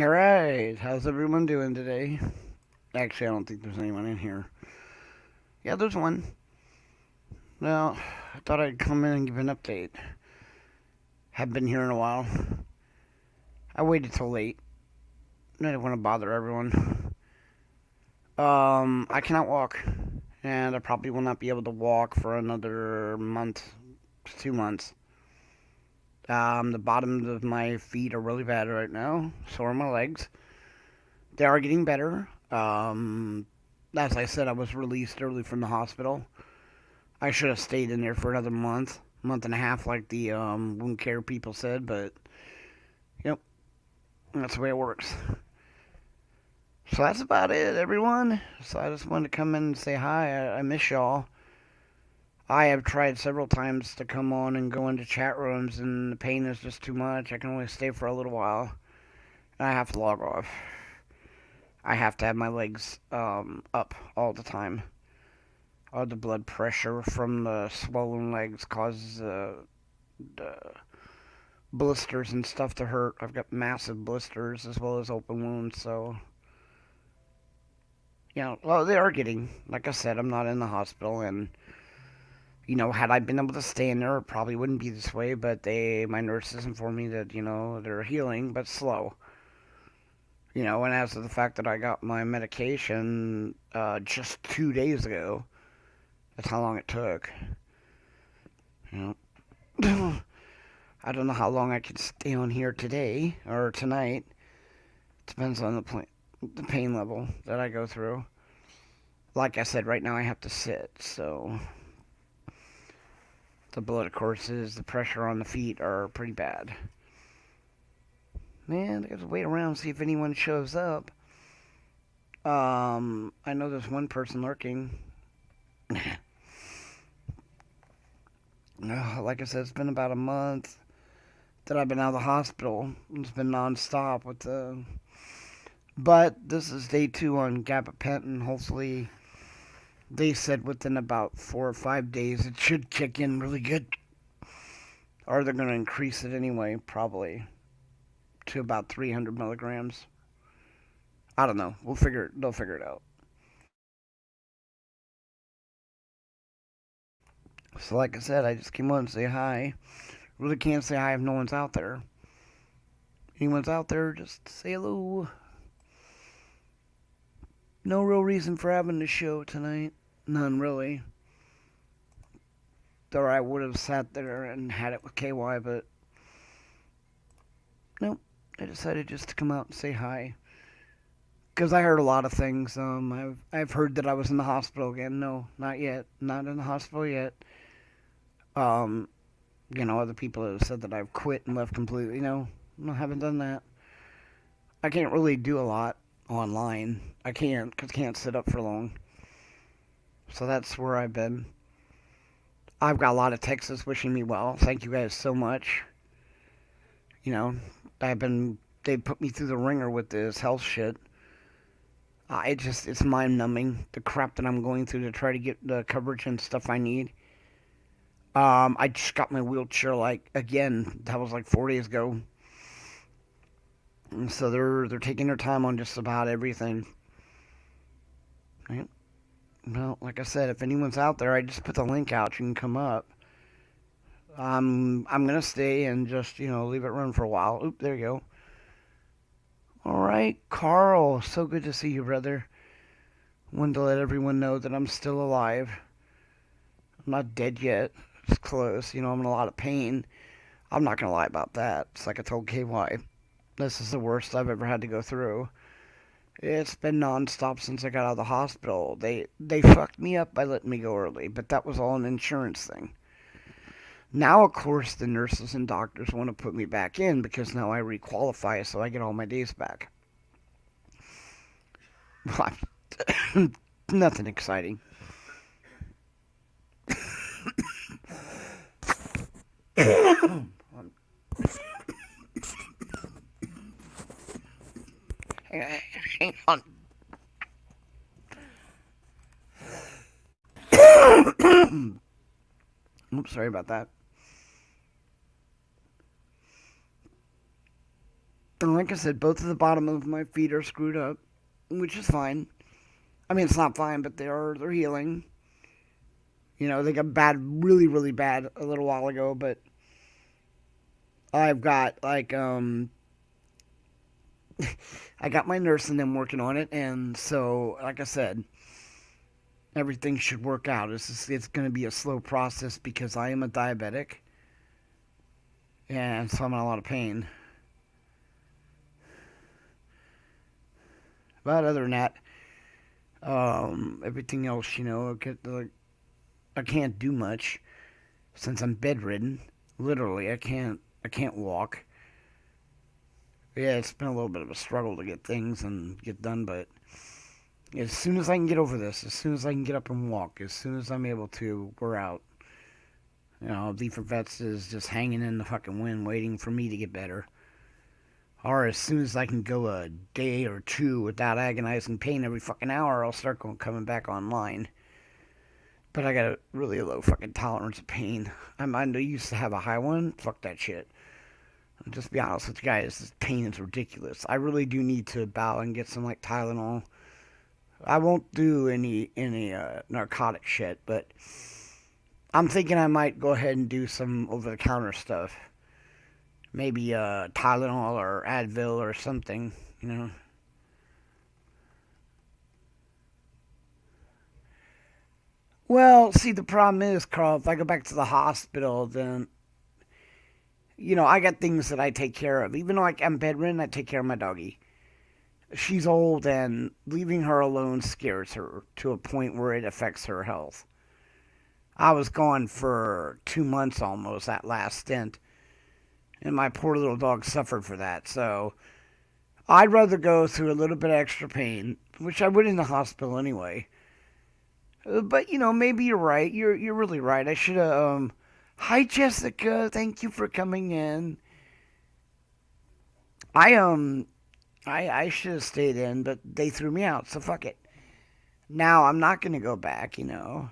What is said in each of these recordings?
Alright, how's everyone doing today? Actually, I don't think there's anyone in here. Yeah, there's one. Well, I thought I'd come in and give an update. Haven't been here in a while. I waited till late. I didn't want to bother everyone. I cannot walk, and I probably will not be able to walk for another month, 2 months. The bottoms of my feet are really bad right now. So are my legs. They are getting better. As I said, I was released early from the hospital. I should have stayed in there for another month and a half, like the wound care people said. But yep, that's the way it works. So that's about it, everyone. So I just wanted to come in and say hi. I miss y'all. I have tried several times to come on and go into chat rooms, and the pain is just too much. I can only stay for a little while, and I have to log off. I have to have my legs up all the time. The blood pressure from the swollen legs causes the blisters and stuff to hurt. I've got massive blisters as well as open wounds, so well, they are getting. Like I said, I'm not in the hospital, and had I been able to stay in there, it probably wouldn't be this way. But my nurses informed me that they're healing, but slow. And as to the fact that I got my medication just 2 days ago, that's how long it took. I don't know how long I could stay on here today or tonight. Depends on the pain level that I go through. Like I said, right now I have to sit, so the blood courses, the pressure on the feet are pretty bad. Man, I gotta wait around and see if anyone shows up. I know there's one person lurking. Like I said, it's been about a month that I've been out of the hospital. It's been non-stop with the... But this is day 2 on gabapentin. Hopefully, they said within about 4 or 5 days it should kick in really good. Or they're going to increase it anyway, probably, to about 300 milligrams. I don't know. They'll figure it out. So like I said, I just came on to say hi. Really can't say hi if no one's out there. Anyone's out there, just say hello. No real reason for having the show tonight. None really. Or I would have sat there and had it with KY, but nope. I decided just to come out and say hi. Because I heard a lot of things. I've heard that I was in the hospital again. No, not yet. Not in the hospital yet. Um, other people have said that I've quit and left completely. No, I haven't done that. I can't really do a lot online. I can't, because I can't sit up for long. So that's where I've been. I've got a lot of texts wishing me well. Thank you guys so much. They put me through the ringer with this health shit. It's mind numbing, the crap that I'm going through to try to get the coverage and stuff I need. I just got my wheelchair, again, that was like 4 days ago. And so they're taking their time on just about everything. Right? Well, like I said, if anyone's out there, I just put the link out. You can come up. I'm gonna stay and just leave it run for a while. Oop, there you go. All right, Carl. So good to see you, brother. Wanted to let everyone know that I'm still alive. I'm not dead yet. It's close. I'm in a lot of pain. I'm not gonna lie about that. It's like I told KY. This is the worst I've ever had to go through. It's been non-stop since I got out of the hospital. They fucked me up by letting me go early, but that was all an insurance thing. Now, of course, the nurses and doctors want to put me back in because now I requalify, so I get all my days back. Nothing exciting. Hang on. Oops, sorry about that. And like I said, both of the bottom of my feet are screwed up, which is fine. I mean, it's not fine, but they're healing. You know, they got bad, really, really bad a little while ago, but I've got like I got my nurse and them working on it, and so like I said, everything should work out. It's going to be a slow process because I am a diabetic, and so I'm in a lot of pain. But other than that, everything else, you know, I can't do much since I'm bedridden. Literally, I can't walk. Yeah, it's been a little bit of a struggle to get things and get done, but as soon as I can get over this, as soon as I can get up and walk, as soon as I'm able to, we're out. You know, V for Vets is just hanging in the fucking wind, waiting for me to get better. Or as soon as I can go a day or two without agonizing pain every fucking hour, I'll start coming back online. But I got a really low fucking tolerance of pain. I used to have a high one. Fuck that shit. I'll just be honest with you guys, this pain is ridiculous. I really do need to bow and get some like Tylenol. I won't do any narcotic shit, but I'm thinking I might go ahead and do some over the counter stuff. Maybe Tylenol or Advil or something, you know. Well, see, the problem is, Carl, if I go back to the hospital, then, you know, I got things that I take care of. Even though I'm bedridden, I take care of my doggy. She's old, and leaving her alone scares her to a point where it affects her health. I was gone for 2 months almost, that last stint, and my poor little dog suffered for that. So I'd rather go through a little bit of extra pain, which I would in the hospital anyway. But you know, maybe you're right. You're really right. I should have. Hi, Jessica. Thank you for coming in. I I should have stayed in, but they threw me out. So fuck it. Now I'm not gonna go back. You know,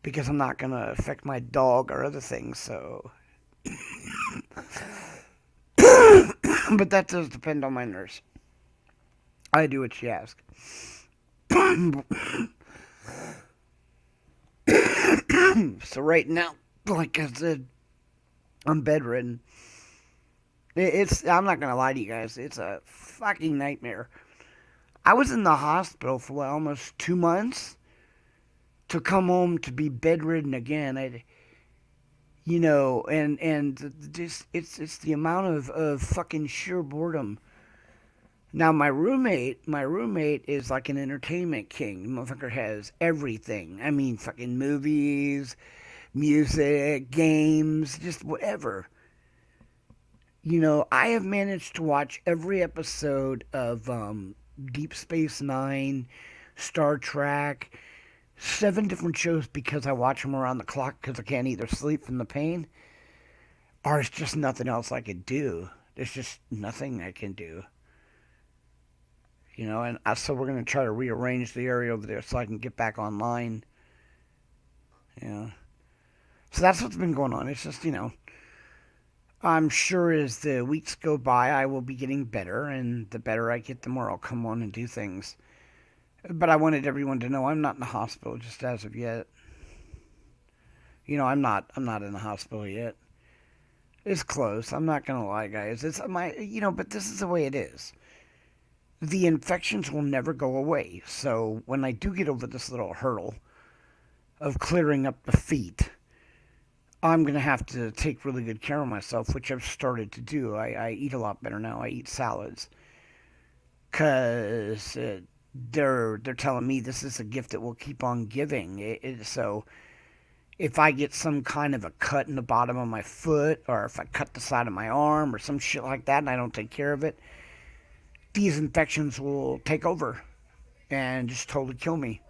because I'm not gonna affect my dog or other things. So, but that does depend on my nurse. I do what she asks. So right now, like I said, I'm bedridden. It's I'm not gonna lie to you guys. It's a fucking nightmare. I was in the hospital for what, almost 2 months to come home to be bedridden again. You know, and just it's the amount of fucking sheer boredom. Now my roommate is like an entertainment king. The motherfucker has everything. I mean, fucking movies, music, games, just whatever. You know, I have managed to watch every episode of Deep Space Nine, Star Trek, 7 different shows because I watch them around the clock because I can't either sleep from the pain or it's just nothing else I could do. There's just nothing I can do. You know, and so we're going to try to rearrange the area over there so I can get back online. You know. So that's what's been going on. It's just, you know, I'm sure as the weeks go by, I will be getting better, and the better I get, the more I'll come on and do things. But I wanted everyone to know I'm not in the hospital just as of yet. You know, I'm not in the hospital yet. It's close. I'm not gonna lie, guys. It's but this is the way it is. The infections will never go away. So when I do get over this little hurdle of clearing up the feet, I'm going to have to take really good care of myself, which I've started to do. I eat a lot better now. I eat salads because they're telling me this is a gift that will keep on giving. So if I get some kind of a cut in the bottom of my foot, or if I cut the side of my arm or some shit like that and I don't take care of it, these infections will take over and just totally kill me.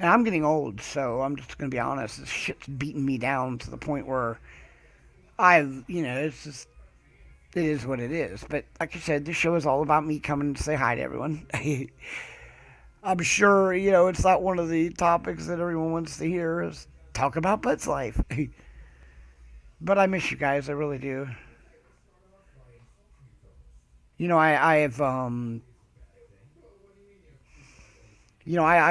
And I'm getting old, so I'm just going to be honest. This shit's beating me down to the point where it's just, it is what it is. But like I said, this show is all about me coming to say hi to everyone. I'm sure, it's not one of the topics that everyone wants to hear is talk about Butts life. But I miss you guys, I really do. I've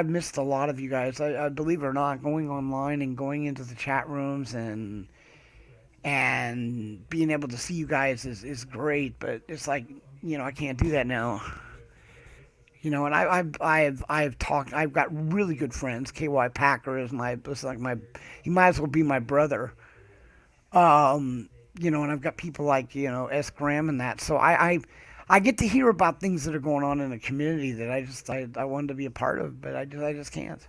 missed a lot of you guys. I believe it or not, going online and going into the chat rooms and being able to see you guys is great. But it's like, I can't do that now. And I've talked. I've got really good friends. KY Packer is he might as well be my brother. And I've got people like S Graham and that. So I get to hear about things that are going on in the community that I wanted to be a part of, but I just can't.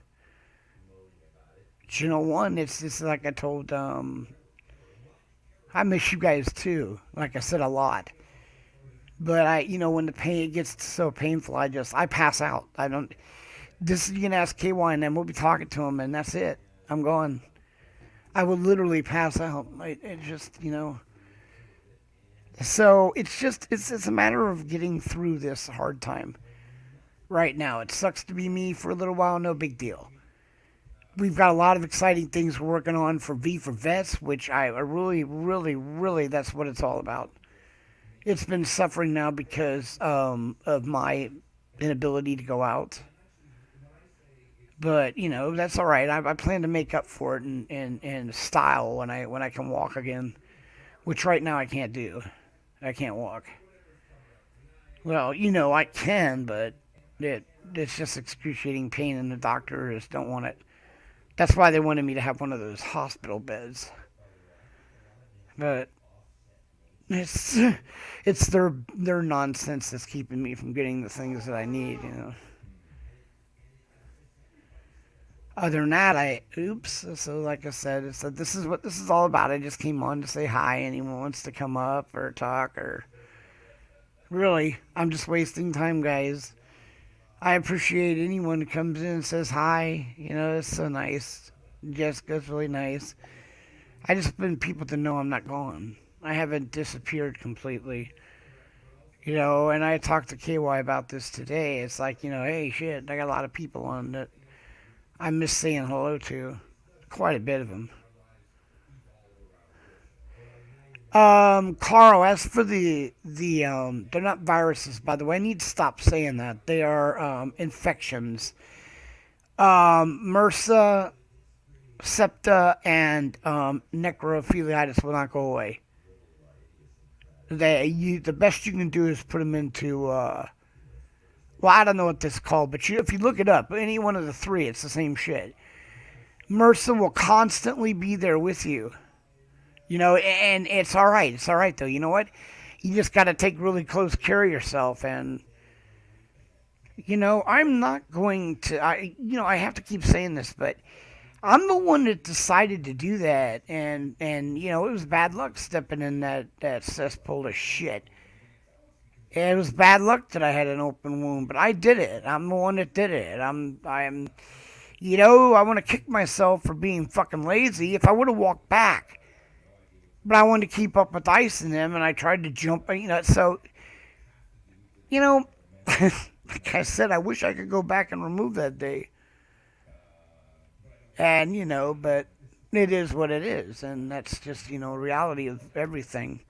But one, it's just like I told. I miss you guys too. Like I said, a lot. But when the pain gets so painful, I pass out. I don't. This you can ask KY and then we'll be talking to him, and that's it. I'm gone. I will literally pass out. It just So it's a matter of getting through this hard time right now. It sucks to be me for a little while. No big deal. We've got a lot of exciting things we're working on for V for Vets, which I really, really, really, that's what it's all about. It's been suffering now because of my inability to go out. But that's all right. I plan to make up for it in style when I can walk again, which right now I can't do. I can't walk. Well, I can, but it's just excruciating pain, and the doctors don't want it. That's why they wanted me to have one of those hospital beds. But it's it's their nonsense that's keeping me from getting the things that I need. Other than that, oops. So like I said, this is what this is all about. I just came on to say hi. Anyone wants to come up or talk or really, I'm just wasting time, guys. I appreciate anyone who comes in and says hi. It's so nice. Jessica's really nice. I just want people to know I'm not gone. I haven't disappeared completely. And I talked to KY about this today. It's like, hey, shit, I got a lot of people on that I miss saying hello to. Quite a bit of them. Carl, as for they're not viruses, by the way. I need to stop saying that. They are, infections. MRSA, septa, and, necrophiliitis will not go away. The best you can do is put them into, well, I don't know what this is called, but if you look it up, any one of the three, it's the same shit. MRSA will constantly be there with you. And it's all right. It's all right, though. You know what? You just got to take really close care of yourself. And, I'm not going to, I have to keep saying this, but I'm the one that decided to do that. And it was bad luck stepping in that cesspool of shit. It was bad luck that I had an open wound, but I did it. I'm the one that did it. I want to kick myself for being fucking lazy. If I would have walked back, but I wanted to keep up with ice in them, and I tried to jump, so, like I said, I wish I could go back and remove that day. And, but it is what it is, and that's just, reality of everything.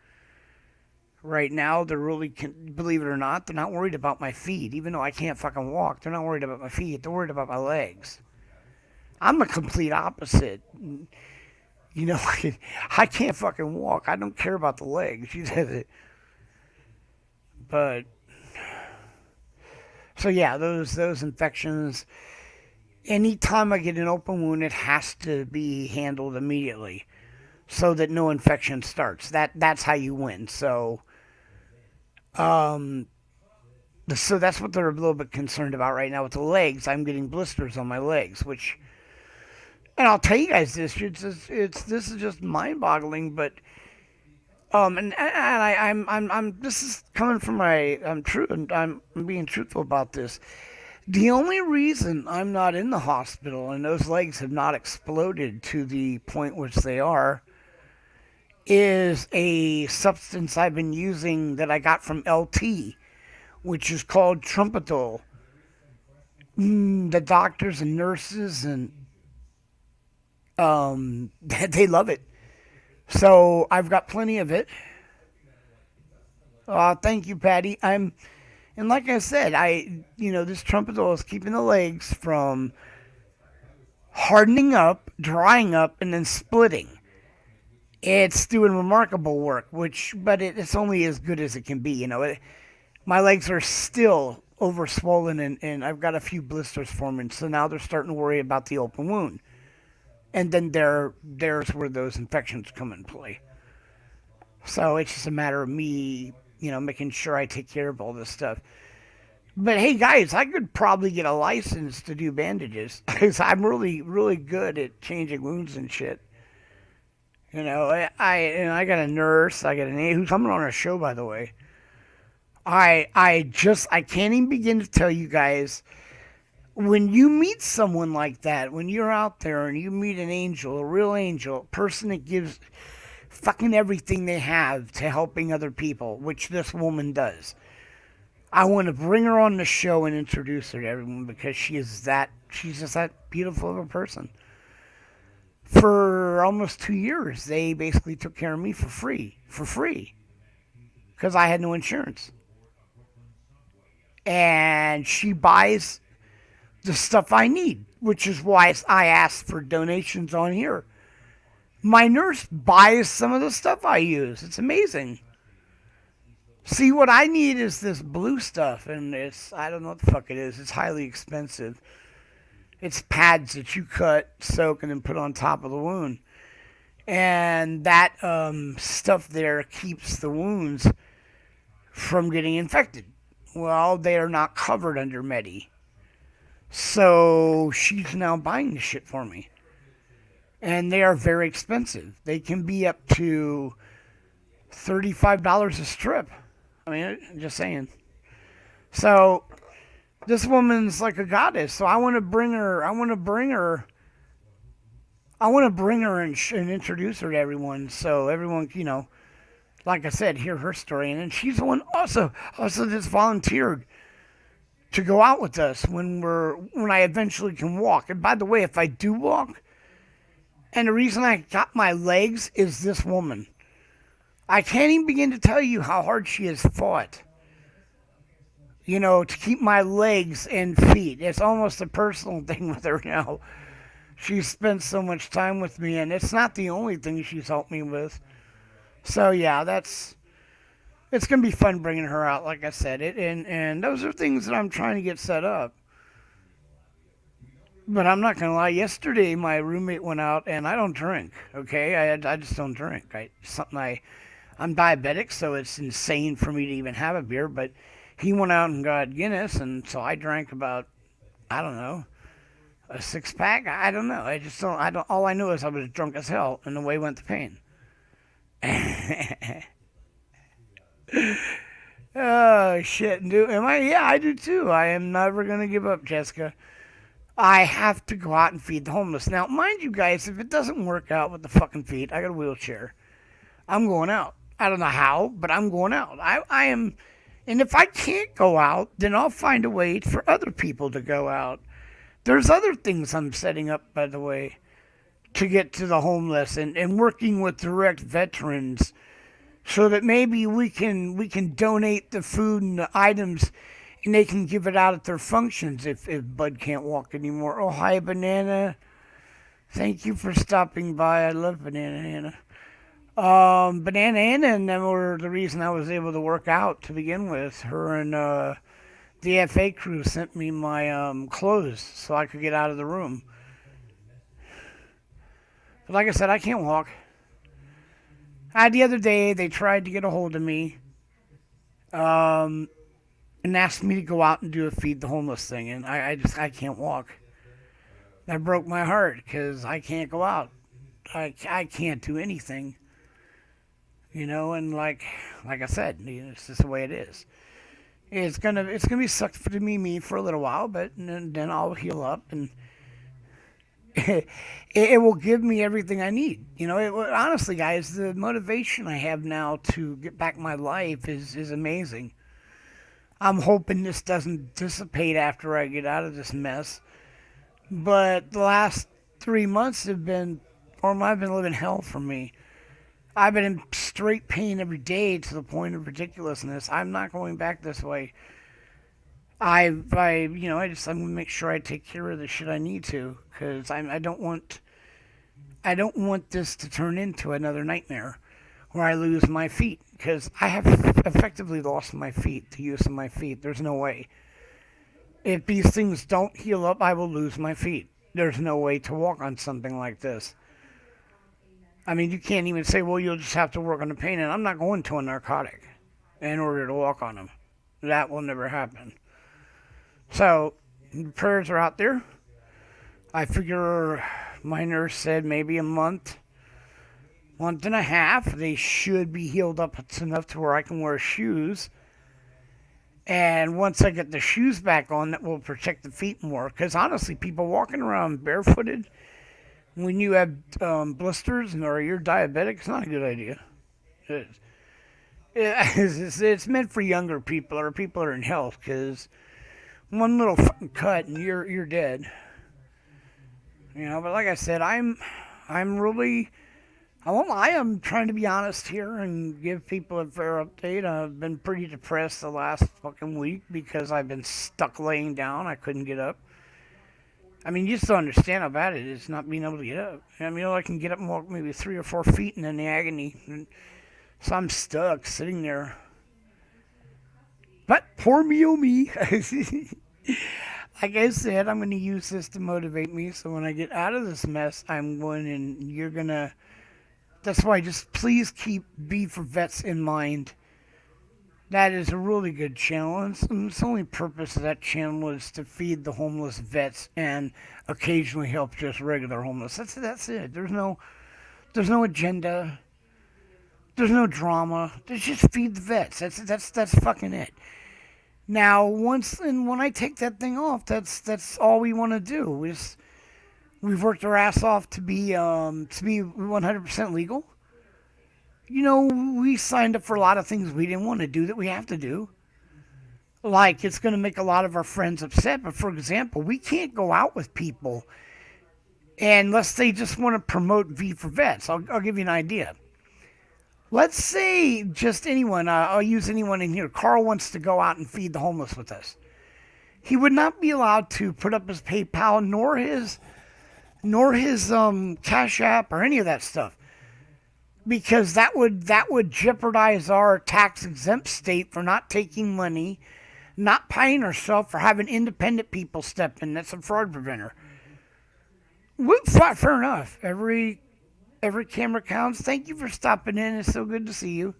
Right now, they're really, believe it or not, they're not worried about my feet. Even though I can't fucking walk, they're not worried about my feet. They're worried about my legs. I'm the complete opposite. I can't fucking walk. I don't care about the legs. But so yeah, those infections. Anytime I get an open wound, it has to be handled immediately, so that no infection starts. That's how you win. So that's what they're a little bit concerned about right now with the legs. I'm getting blisters on my legs, which. And I'll tell you guys this. This is just mind-boggling, but I'm this is coming from I'm true, and I'm being truthful about this. The only reason I'm not in the hospital and those legs have not exploded to the point which they are is a substance I've been using that I got from LT, which is called Trumpetol. The doctors and nurses and they love it. So I've got plenty of it. Thank you, Patty. And like I said, this Trumpetol is keeping the legs from hardening up, drying up, and then splitting. It's doing remarkable work, but it's only as good as it can be. My legs are still over swollen, and I've got a few blisters forming. So now they're starting to worry about the open wound, and then there's where those infections come in play. So it's just a matter of me, making sure I take care of all this stuff. But hey, guys, I could probably get a license to do bandages because I'm really, really good at changing wounds and shit. I got a nurse. I got an A who's coming on our show, by the way. I can't even begin to tell you guys, when you meet someone like that, when you're out there and you meet an angel, a real angel, a person that gives fucking everything they have to helping other people, which this woman does. I want to bring her on the show and introduce her to everyone because she's just that beautiful of a person. For almost 2 years, they basically took care of me for free, because I had no insurance. And she buys the stuff I need, which is why I asked for donations on here. My nurse buys some of the stuff I use. It's amazing. See, what I need is this blue stuff, and I don't know what the fuck it is. It's highly expensive. It's pads that you cut, soak, and then put on top of the wound. And that stuff there keeps the wounds from getting infected. Well, they are not covered under Medi. So she's now buying the shit for me. And they are very expensive. They can be up to $35 a strip. I mean, just saying. So this woman's like a goddess. So I want to bring her and introduce her to everyone. So everyone, like I said, hear her story. And then she's the one also just volunteered to go out with us when I eventually can walk. And by the way, if I do walk, and the reason I got my legs is this woman. I can't even begin to tell you how hard she has fought, to keep my legs and feet. It's almost a personal thing with her now. She's spent so much time with me, and it's not the only thing she's helped me with. So yeah, it's going to be fun bringing her out, like I said. And those are things that I'm trying to get set up. But I'm not going to lie. Yesterday, my roommate went out, and I don't drink, okay? I just don't drink. I'm diabetic, so it's insane for me to even have a beer. But he went out and got Guinness, and so I drank about, I don't know, a 6-pack. I don't know. All I knew is I was drunk as hell, and away went the pain. Oh shit! Am I? Yeah, I do too. I am never gonna give up, Jessica. I have to go out and feed the homeless. Now, mind you guys, if it doesn't work out with the fucking feet, I got a wheelchair. I'm going out. I don't know how, but I'm going out. I am, and if I can't go out, then I'll find a way for other people to go out. There's other things I'm setting up, by the way, to get to the homeless and working with direct veterans so that maybe we can donate the food and the items and they can give it out at their functions if Bud can't walk anymore. Oh, hi, Banana. Thank you for stopping by. I love Banana Anna. Banana Anna and them were the reason I was able to work out to begin with. Her and the FA crew sent me my clothes so I could get out of the room. But like I said, I can't walk. The other day, they tried to get a hold of me and asked me to go out and do a feed the homeless thing, and I can't walk. That broke my heart because I can't go out. I can't do anything. And like I said, it's just the way it is. It's gonna be sucked for me for a little while, but then I'll heal up and it will give me everything I need. Honestly, guys, the motivation I have now to get back my life is amazing. I'm hoping this doesn't dissipate after I get out of this mess. But the last 3 months I've been living hell for me. I've been in straight pain every day to the point of ridiculousness. I'm not going back this way. I'm gonna make sure I take care of the shit I need to, because I don't want this to turn into another nightmare where I lose my feet, because I have effectively lost my feet, the use of my feet. There's no way. If these things don't heal up, I will lose my feet. There's no way to walk on something like this. I mean, you can't even say, well, you'll just have to work on the pain, and I'm not going to a narcotic in order to walk on them. That will never happen. So, prayers are out there. I figure my nurse said maybe a month and a half, they should be healed up enough to where I can wear shoes. And once I get the shoes back on, that will protect the feet more. Because honestly, people walking around barefooted when you have blisters or you're diabetic, it's not a good idea. It's, it's meant for younger people or people that are in health. Because one little fucking cut and you're dead. You know, but like I said, I'm really, I won't lie, I'm trying to be honest here and give people a fair update. I've been pretty depressed the last fucking week because I've been stuck laying down. I couldn't get up. I mean, you just don't understand how bad it is not being able to get up. I mean, I can get up and walk maybe 3 or 4 feet and then the agony. And so I'm stuck sitting there. But poor me, oh me. Like I said, I'm going to use this to motivate me. So when I get out of this mess, I'm going and you're going to. That's why just please keep V for Vets in mind. That is a really good channel. And its only purpose of that channel is to feed the homeless vets and occasionally help just regular homeless. That's it. There's no agenda. There's no drama. There's just feed the vets. That's fucking it. Now, when I take that thing off, that's all we want to do. We've worked our ass off to be 100% legal. You know, we signed up for a lot of things we didn't want to do that we have to do. Like, it's going to make a lot of our friends upset. But for example, we can't go out with people unless they just want to promote V for Vets. I'll give you an idea. Let's say just anyone, I'll use anyone in here. Carl wants to go out and feed the homeless with us. He would not be allowed to put up his PayPal nor his Cash App or any of that stuff, because that would jeopardize our tax exempt state for not taking money, not paying ourselves for having independent people step in. That's a fraud preventer. Fair enough. Every camera counts. Thank you for stopping in. It's so good to see you.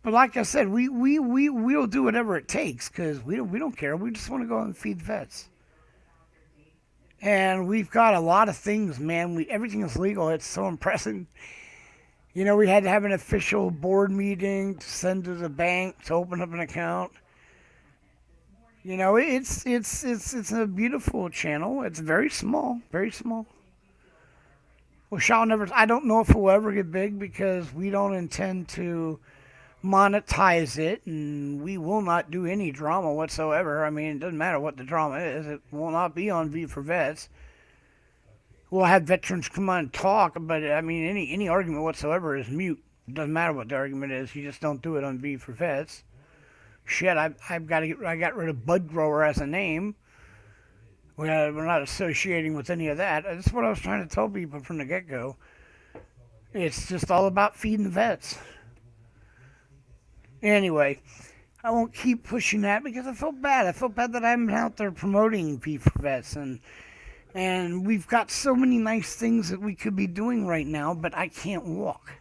But like I said, we'll do whatever it takes because we don't care. We just want to go and feed vets. And we've got a lot of things, man. Everything is legal. It's so impressive. You know, we had to have an official board meeting to send to the bank to open up an account. You know, it's a beautiful channel. It's very small, very small. I don't know if it will ever get big because we don't intend to monetize it, and we will not do any drama whatsoever. I mean, it doesn't matter what the drama is. It will not be on V for Vets. We'll have veterans come on and talk, but I mean, any argument whatsoever is mute. It doesn't matter what the argument is. You just don't do it on V for Vets. Shit, I got rid of Bud Grower as a name. We're not associating with any of that. That's what I was trying to tell people from the get-go. It's just all about feeding the vets. Anyway, I won't keep pushing that because I felt bad. I felt bad that I'm out there promoting V for Vets. And we've got so many nice things that we could be doing right now, but I can't walk.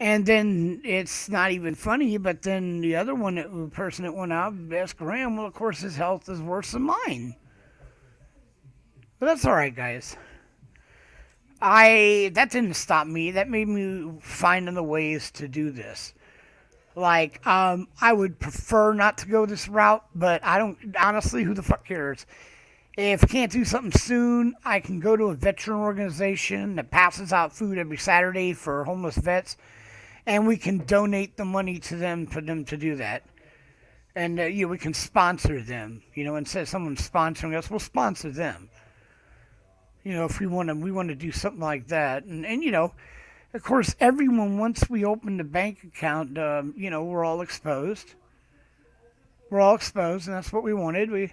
And then it's not even funny, but then the person that went out, asked Graham, well, of course, his health is worse than mine. But that's all right, guys. That didn't stop me. That made me find other ways to do this. Like, I would prefer not to go this route, but honestly, who the fuck cares? If I can't do something soon, I can go to a veteran organization that passes out food every Saturday for homeless vets, and we can donate the money to them for them to do that. And we can sponsor them. You know, instead of someone sponsoring us, we'll sponsor them. You know, if we want to do something like that, and you know, Of course, everyone, once we opened a bank account, we're all exposed. We're all exposed, and that's what we wanted. We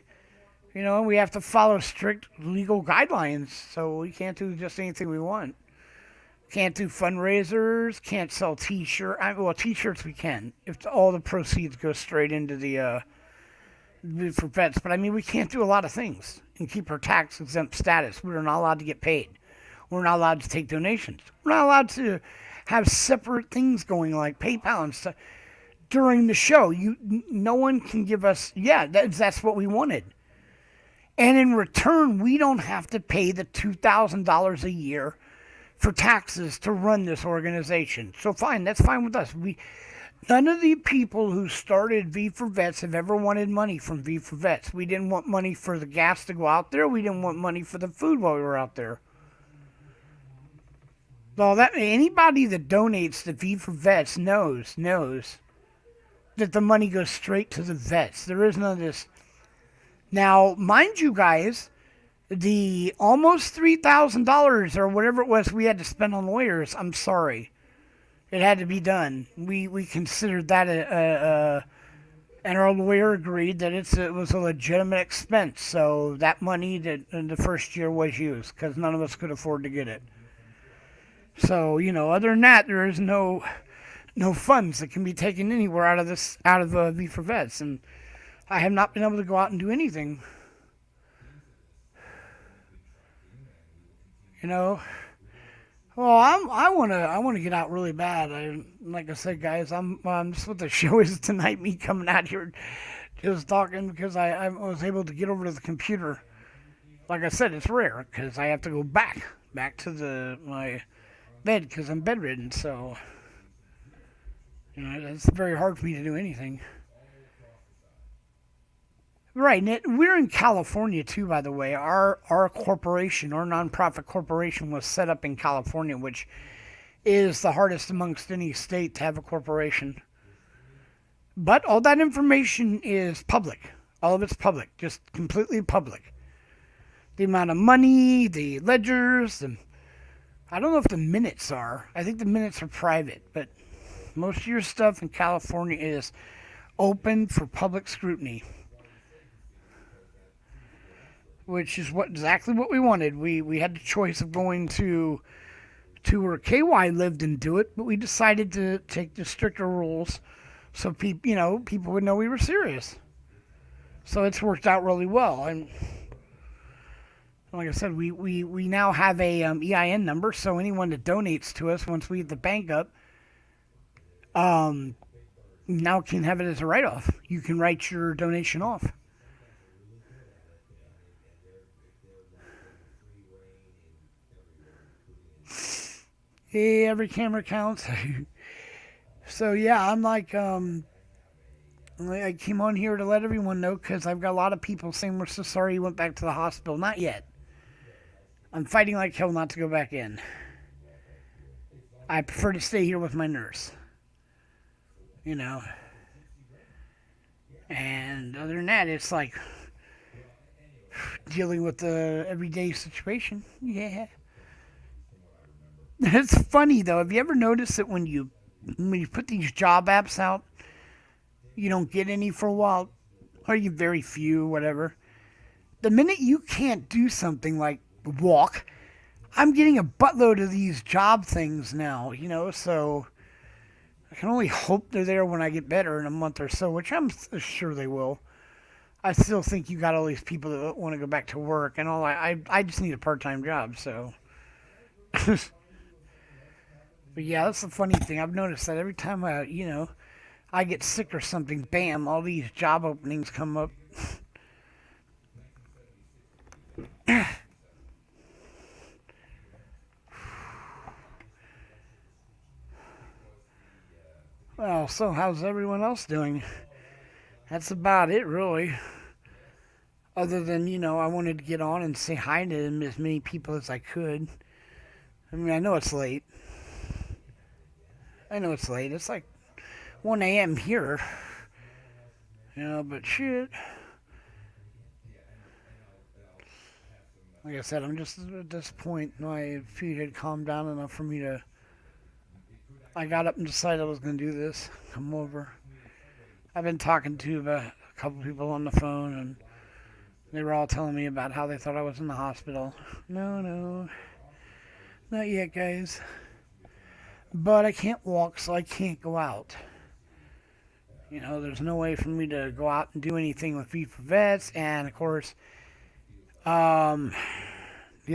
have to follow strict legal guidelines, so we can't do just anything we want. Can't do fundraisers. Can't sell T-shirts. Well, T-shirts we can if all the proceeds go straight into the for vets. But I mean, we can't do a lot of things and keep our tax exempt status. We're not allowed to get paid. We're not allowed to take donations. We're not allowed to have separate things going like PayPal and stuff during the show. No one can give us. Yeah, that's what we wanted. And in return, we don't have to pay the $2,000 a year for taxes to run this organization. So fine, that's fine with us. None of the people who started V for Vets have ever wanted money from V for Vets. We didn't want money for the gas to go out there. We didn't want money for the food while we were out there. Well, anybody that donates to V for Vets knows that the money goes straight to the vets. There is none of this. Now, mind you guys, the almost $3,000 or whatever it was we had to spend on lawyers, I'm sorry. It had to be done. We considered that and our lawyer agreed that it was a legitimate expense. So that money that in the first year was used because none of us could afford to get it. So other than that, there is no funds that can be taken anywhere out of V for Vets, and I have not been able to go out and do anything. Well, I wanna get out really bad. Like I said, guys, just what the show is tonight. Me coming out here, just talking because I was able to get over to the computer. Like I said, it's rare because I have to go back to my bed because I'm bedridden. So it's very hard for me to do anything. Right, and we're in California too, by the way. Our corporation, our nonprofit corporation, was set up in California, which is the hardest amongst any state to have a corporation. But all that information is public. All of it's public, just completely public. The amount of money, the ledgers, I don't know if the minutes are. I think the minutes are private, but most of your stuff in California is open for public scrutiny, which is exactly what we wanted. We had the choice of going to where KY lived and do it, but we decided to take the stricter rules so people would know we were serious. So it's worked out really well, and like I said, we now have a EIN number, so anyone that donates to us once we get the bank up, now can have it as a write-off. You can write your donation off. Hey, every camera counts. So yeah, I'm like, I came on here to let everyone know because I've got a lot of people saying we're so sorry you went back to the hospital. Not yet. I'm fighting like hell not to go back in. I prefer to stay here with my nurse. And other than that, it's like dealing with the everyday situation. Yeah. It's funny though. Have you ever noticed that when you put these job apps out, you don't get any for a while, or you very few, whatever. The minute you can't do something like walk, I'm getting a buttload of these job things now. So I can only hope they're there when I get better in a month or so, which I'm sure they will. I still think you got all these people that want to go back to work, and all. I just need a part-time job, so. But yeah, that's the funny thing. I've noticed that every time I get sick or something, bam, all these job openings come up. Well, so how's everyone else doing? That's about it, really. Other than, I wanted to get on and say hi to as many people as I could. I mean, I know it's late. It's like 1 a.m. here. But shit. Like I said, I'm just at this point, my feet had calmed down enough for me to I got up and decided I was going to do this. Come over. I've been talking to a couple people on the phone, and they were all telling me about how they thought I was in the hospital. No, not yet, guys. But I can't walk, so I can't go out. You know, there's no way for me to go out and do anything with FIFA Vets, and of course, the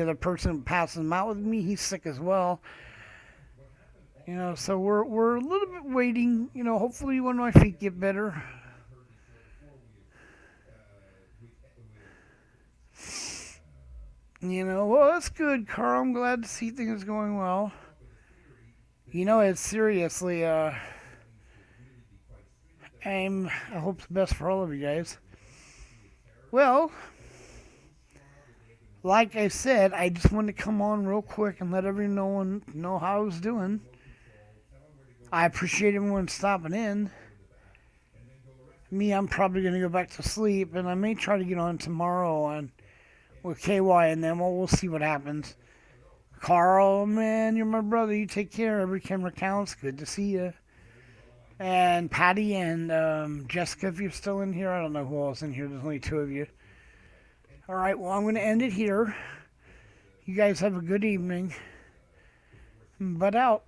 other person passing them out with me, he's sick as well. You know, so we're a little bit waiting. You know, hopefully when my feet get better. You know, well, that's good, Carl. I'm glad to see things going well. You know, it's seriously, I hope the best for all of you guys. Well, like I said, I just wanted to come on real quick and let everyone know how I was doing. I appreciate everyone stopping in. Me, I'm probably going to go back to sleep, and I may try to get on tomorrow with KY, and then we'll see what happens. Carl, man, you're my brother. You take care. Every camera counts. Good to see you. And Patty and Jessica, if you're still in here. I don't know who else in here. There's only two of you. All right, well, I'm going to end it here. You guys have a good evening. But out.